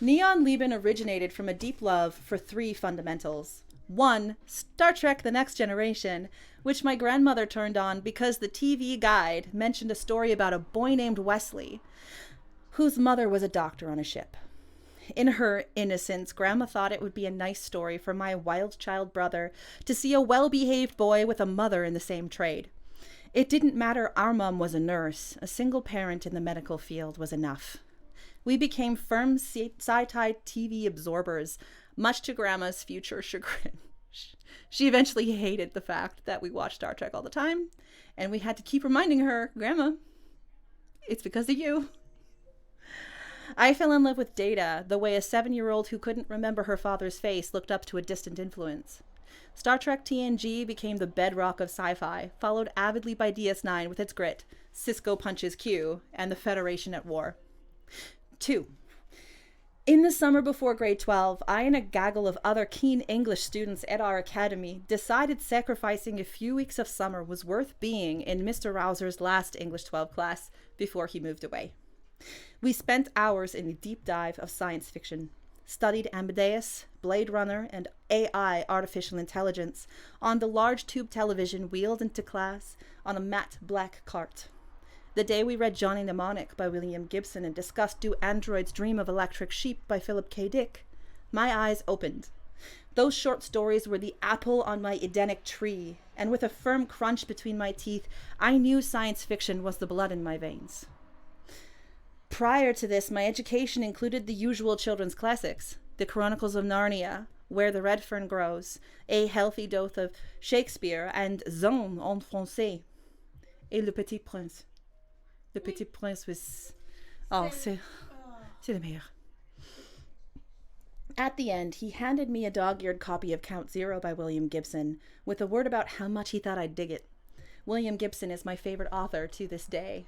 NEON Lieben originated from a deep love for three fundamentals. One, Star Trek The Next Generation, which my grandmother turned on because the TV guide mentioned a story about a boy named Wesley, whose mother was a doctor on a ship. In her innocence, Grandma thought it would be a nice story for my wild child brother to see a well-behaved boy with a mother in the same trade. It didn't matter our mom was a nurse. A single parent in the medical field was enough. We became firm sci-fi TV absorbers, much to Grandma's future chagrin. She eventually hated the fact that we watched Star Trek all the time, and we had to keep reminding her, Grandma, it's because of you. I fell in love with Data, the way a 7-year-old who couldn't remember her father's face looked up to a distant influence. Star Trek TNG became the bedrock of sci-fi, followed avidly by DS9 with its grit, Cisco punches Q, and the Federation at war. 2. In the summer before grade 12, I and a gaggle of other keen English students at our academy decided sacrificing a few weeks of summer was worth being in Mr. Rausser's last English 12 class before he moved away. We spent hours in a deep dive of science fiction, studied Amadeus, Blade Runner, and AI, artificial intelligence, on the large tube television wheeled into class on a matte black cart. The day we read Johnny Mnemonic by William Gibson and discussed Do Androids Dream of Electric Sheep by Philip K. Dick, my eyes opened. Those short stories were the apple on my Edenic tree, and with a firm crunch between my teeth, I knew science fiction was the blood in my veins. Prior to this, my education included the usual children's classics, The Chronicles of Narnia, Where the Red Fern Grows, a healthy dose of Shakespeare, and Zone en français, et Le Petit Prince. Le Petit Prince was... Oh, c'est le meilleur. At the end, he handed me a dog-eared copy of Count Zero by William Gibson, with a word about how much he thought I'd dig it. William Gibson is my favorite author to this day.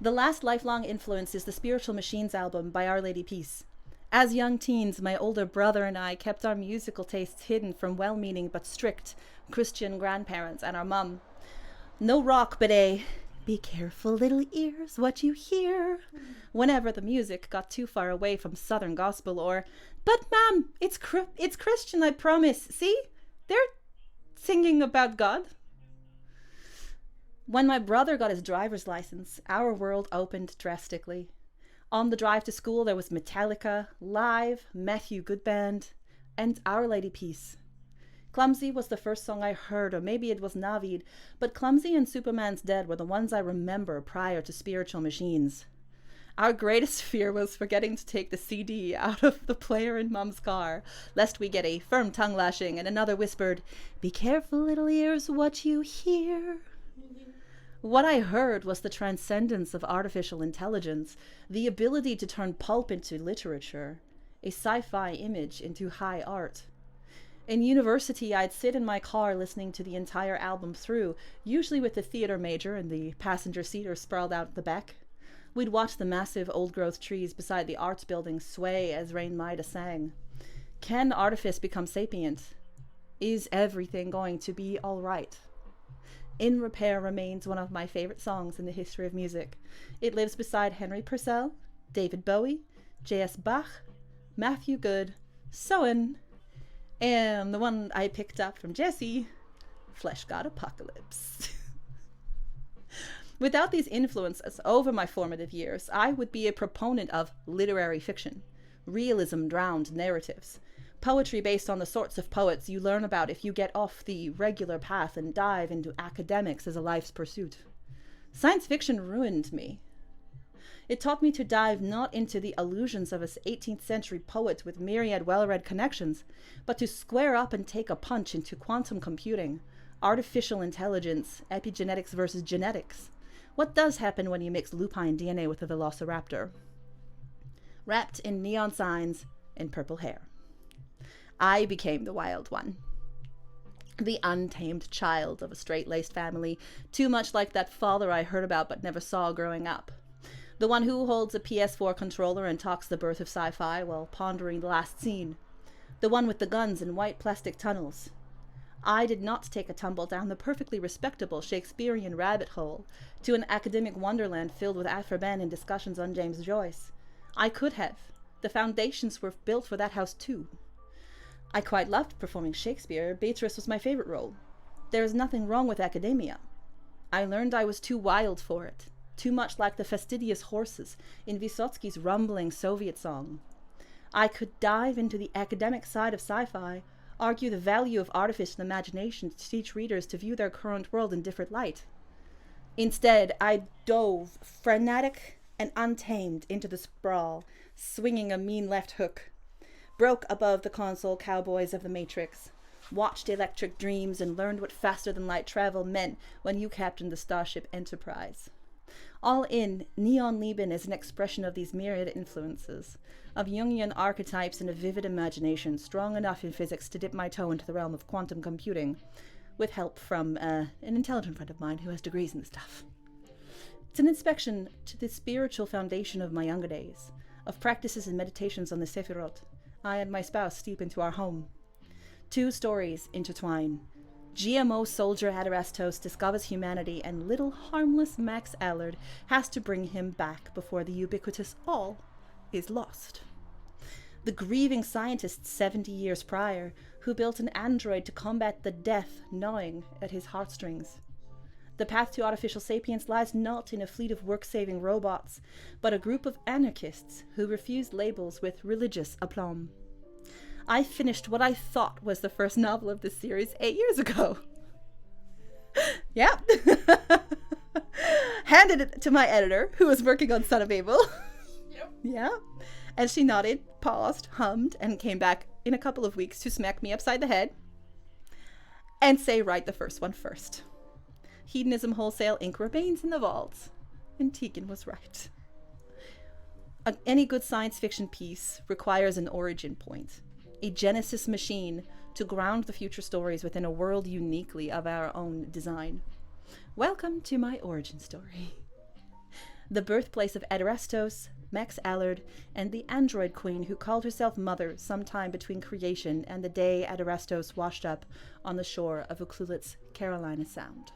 The last lifelong influence is the Spiritual Machines album by Our Lady Peace. As young teens, my older brother and I kept our musical tastes hidden from well-meaning but strict Christian grandparents and our mum. No rock, but a... Be careful, little ears, what you hear. Whenever the music got too far away from Southern gospel or, but ma'am, it's Christian, I promise. See? They're singing about God. When my brother got his driver's license, our world opened drastically. On the drive to school, there was Metallica, Live, Matthew Good Band, and Our Lady Peace. Clumsy was the first song I heard, or maybe it was Navid, but Clumsy and Superman's Dead were the ones I remember prior to Spiritual Machines. Our greatest fear was forgetting to take the CD out of the player in Mum's car, lest we get a firm tongue lashing and another whispered, "Be careful, little ears, what you hear." What I heard was the transcendence of artificial intelligence, the ability to turn pulp into literature, a sci-fi image into high art. In university, I'd sit in my car listening to the entire album through, usually with the theater major in the passenger seat or sprawled out at the back. We'd watch the massive old-growth trees beside the arts building sway as Rain Maida sang. Can artifice become sapient? Is everything going to be all right? In Repair remains one of my favorite songs in the history of music. It lives beside Henry Purcell, David Bowie, J.S. Bach, Matthew Good, Soen, and the one I picked up from Jesse, Flesh God Apocalypse. Without these influences over my formative years, I would be a proponent of literary fiction, realism-drowned narratives, poetry based on the sorts of poets you learn about if you get off the regular path and dive into academics as a life's pursuit. Science fiction ruined me. It taught me to dive not into the illusions of an 18th century poet with myriad well-read connections, but to square up and take a punch into quantum computing, artificial intelligence, epigenetics versus genetics. What does happen when you mix lupine DNA with a velociraptor? Wrapped in neon signs and purple hair. I became the wild one. The untamed child of a straight-laced family, too much like that father I heard about but never saw growing up. The one who holds a PS4 controller and talks the birth of sci-fi while pondering the last scene. The one with the guns and white plastic tunnels. I did not take a tumble down the perfectly respectable Shakespearean rabbit hole to an academic wonderland filled with Afro-Ben and discussions on James Joyce. I could have, The foundations were built for that house too. I quite loved performing Shakespeare. Beatrice was my favorite role. There is nothing wrong with academia. I learned I was too wild for it, too much like the fastidious horses in Vysotski's rumbling Soviet song. I could dive into the academic side of sci-fi, argue the value of artificial imagination to teach readers to view their current world in different light. Instead, I dove, frenetic and untamed, into the sprawl, swinging a mean left hook, broke above the console cowboys of the Matrix, watched Electric Dreams, and learned what faster-than-light travel meant when you captained the Starship Enterprise. All in, NEON Lieben is an expression of these myriad influences, of Jungian archetypes and a vivid imagination strong enough in physics to dip my toe into the realm of quantum computing, with help from an intelligent friend of mine who has degrees in the stuff. It's an inspection to the spiritual foundation of my younger days, of practices and meditations on the Sephirot I and my spouse steep into our home. Two stories intertwine. GMO soldier Adrastos discovers humanity, and little harmless Max Allard has to bring him back before the ubiquitous all is lost. The grieving scientist 70 years prior, who built an android to combat the death gnawing at his heartstrings. The path to artificial sapience lies not in a fleet of work-saving robots, but a group of anarchists who refuse labels with religious aplomb. I finished what I thought was the first novel of this series 8 years ago. Yeah. Handed it to my editor, who was working on Son of Abel. Yep. Yeah. And she nodded, paused, hummed, and came back in a couple of weeks to smack me upside the head and say, write the first one first. Hedonism wholesale, ink remains in the vault. And Tegan was right. Any good science fiction piece requires an origin point, a genesis machine to ground the future stories within a world uniquely of our own design. Welcome to my origin story. The birthplace of Adrastos, Max Allard, and the android queen who called herself Mother sometime between creation and the day Adrastos washed up on the shore of Ucluelet's Carolina Sound.